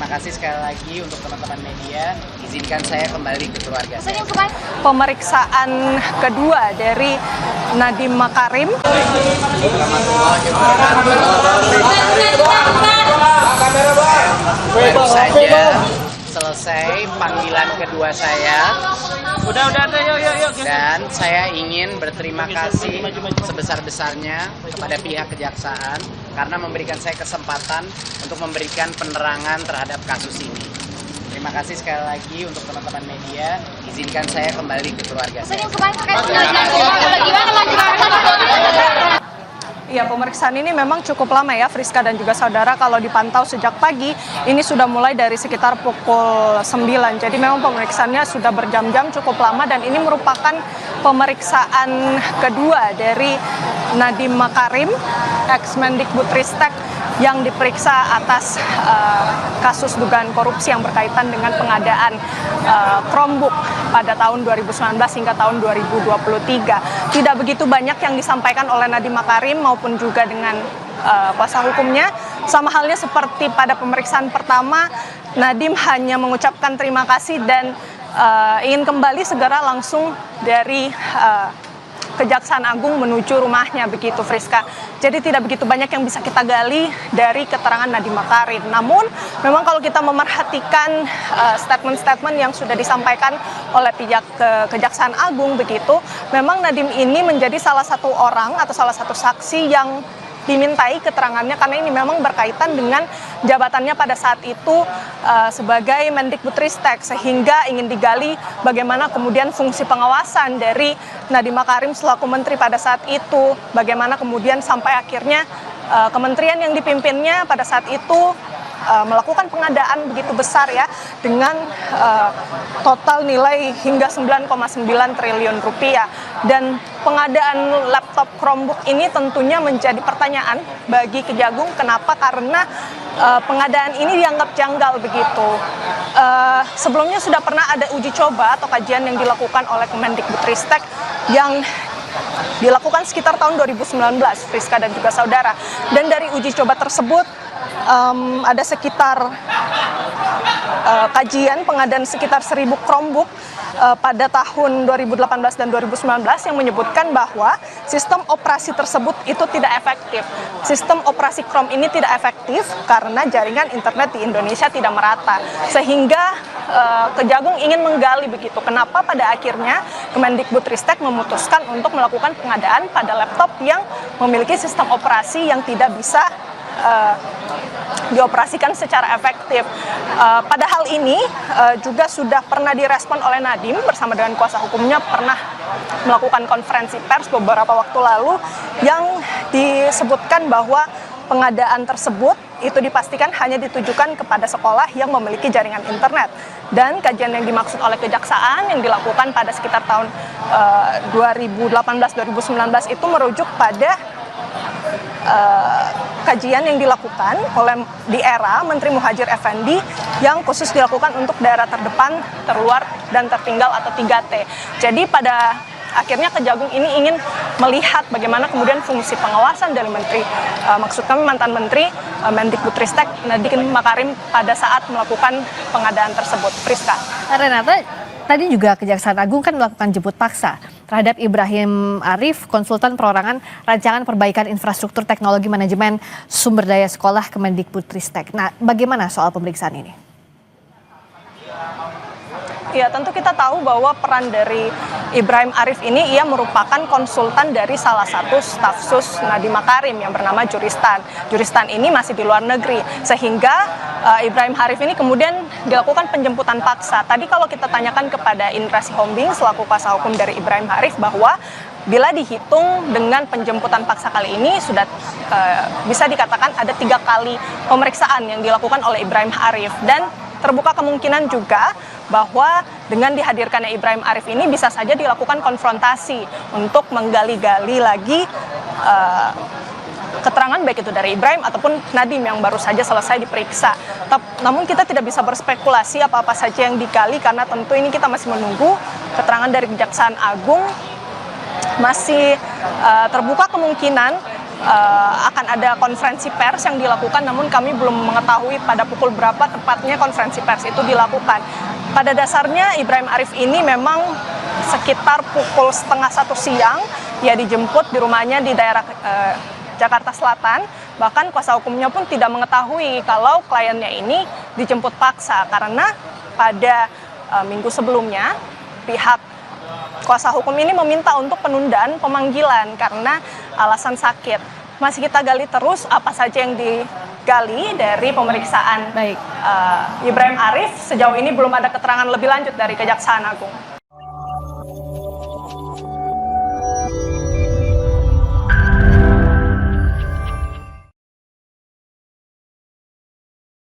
Terima kasih sekali lagi untuk teman-teman media. Izinkan saya kembali ke keluarga saya. Pemeriksaan kedua dari Nadiem Makarim. Baru saja selesai panggilan kedua saya. Udah, yuk. Dan saya ingin berterima kasih sebesar-besarnya kepada pihak kejaksaan karena memberikan saya kesempatan untuk memberikan penerangan terhadap kasus ini. Terima kasih sekali lagi untuk teman-teman media. Izinkan saya kembali ke keluarga saya. Ya, pemeriksaan ini memang cukup lama ya, Friska dan juga saudara. Kalau dipantau sejak pagi, ini sudah mulai dari sekitar pukul 9. Jadi memang pemeriksaannya sudah berjam-jam, cukup lama. Dan ini merupakan pemeriksaan kedua dari Nadiem Makarim, ex-Mendikbudristek, yang diperiksa atas kasus dugaan korupsi yang berkaitan dengan pengadaan Chromebook pada tahun 2019 hingga tahun 2023. Tidak begitu banyak yang disampaikan oleh Nadiem Makarim maupun juga dengan kuasa hukumnya. Sama halnya seperti pada pemeriksaan pertama, Nadiem hanya mengucapkan terima kasih dan ingin kembali segera langsung dari Kejaksaan Agung menuju rumahnya, begitu Friska. Jadi tidak begitu banyak yang bisa kita gali dari keterangan Nadiem Makarim. Namun memang kalau kita memerhatikan statement-statement yang sudah disampaikan oleh pihak Kejaksaan Agung, begitu, memang Nadiem ini menjadi salah satu orang atau salah satu saksi yang dimintai keterangannya karena ini memang berkaitan dengan jabatannya pada saat itu sebagai Mendikbudristek, sehingga ingin digali bagaimana kemudian fungsi pengawasan dari Nadiem Makarim selaku menteri pada saat itu, bagaimana kemudian sampai akhirnya kementerian yang dipimpinnya pada saat itu melakukan pengadaan begitu besar ya, dengan total nilai hingga 9,9 triliun rupiah. Dan pengadaan laptop Chromebook ini tentunya menjadi pertanyaan bagi Kejagung. Kenapa? Karena pengadaan ini dianggap janggal begitu. Sebelumnya sudah pernah ada uji coba atau kajian yang dilakukan oleh Kemendikbudristek yang dilakukan sekitar tahun 2019, Friska dan juga saudara. Dan dari uji coba tersebut ada sekitar kajian pengadaan sekitar 1.000 Chromebook pada tahun 2018 dan 2019 yang menyebutkan bahwa sistem operasi tersebut itu tidak efektif. Sistem operasi Chrome ini tidak efektif karena jaringan internet di Indonesia tidak merata. Sehingga Kejagung ingin menggali begitu. Kenapa pada akhirnya Kemendikbudristek memutuskan untuk melakukan pengadaan pada laptop yang memiliki sistem operasi yang tidak bisa dioperasikan secara efektif. Padahal ini juga sudah pernah direspon oleh Nadiem bersama dengan kuasa hukumnya, pernah melakukan konferensi pers beberapa waktu lalu yang disebutkan bahwa pengadaan tersebut itu dipastikan hanya ditujukan kepada sekolah yang memiliki jaringan internet. Dan kajian yang dimaksud oleh Kejaksaan yang dilakukan pada sekitar tahun 2018-2019 itu merujuk pada kajian yang dilakukan oleh di era Menteri Muhadjir Effendi yang khusus dilakukan untuk daerah terdepan, terluar, dan tertinggal atau 3T. Jadi pada akhirnya Kejagung ini ingin melihat bagaimana kemudian fungsi pengawasan dari Menteri, maksud kami mantan Menteri Mendikbudristek Nadiem Makarim pada saat melakukan pengadaan tersebut. Friska. Renata, tadi juga Kejaksaan Agung kan melakukan jemput paksa terhadap Ibrahim Arif, konsultan perorangan rancangan perbaikan infrastruktur teknologi manajemen sumber daya sekolah Kemendikbudristek. Nah, bagaimana soal pemeriksaan ini? Ya, tentu kita tahu bahwa peran dari Ibrahim Arif ini, ia merupakan konsultan dari salah satu staf sus Nadiem Makarim yang bernama Juristan. Juristan ini masih di luar negeri, sehingga Ibrahim Arif ini kemudian dilakukan penjemputan paksa. Tadi kalau kita tanyakan kepada Indra Sihombing selaku kuasa hukum dari Ibrahim Arif bahwa bila dihitung dengan penjemputan paksa kali ini sudah bisa dikatakan ada 3 kali pemeriksaan yang dilakukan oleh Ibrahim Arif, dan terbuka kemungkinan juga bahwa dengan dihadirkannya Ibrahim Arif ini bisa saja dilakukan konfrontasi untuk menggali-gali lagi keterangan baik itu dari Ibrahim ataupun Nadiem yang baru saja selesai diperiksa. Namun kita tidak bisa berspekulasi apa-apa saja yang digali karena tentu ini kita masih menunggu keterangan dari Kejaksaan Agung. Masih terbuka kemungkinan akan ada konferensi pers yang dilakukan, namun kami belum mengetahui pada pukul berapa tepatnya konferensi pers itu dilakukan. Pada dasarnya Ibrahim Arif ini memang sekitar pukul 12:30 siang, ia dijemput di rumahnya di daerah Jakarta Selatan. Bahkan kuasa hukumnya pun tidak mengetahui kalau kliennya ini dijemput paksa, karena pada minggu sebelumnya pihak kuasa hukum ini meminta untuk penundaan pemanggilan karena alasan sakit. Masih kita gali terus apa saja yang digali dari pemeriksaan Ibrahim Arif. Sejauh ini belum ada keterangan lebih lanjut dari Kejaksaan Agung.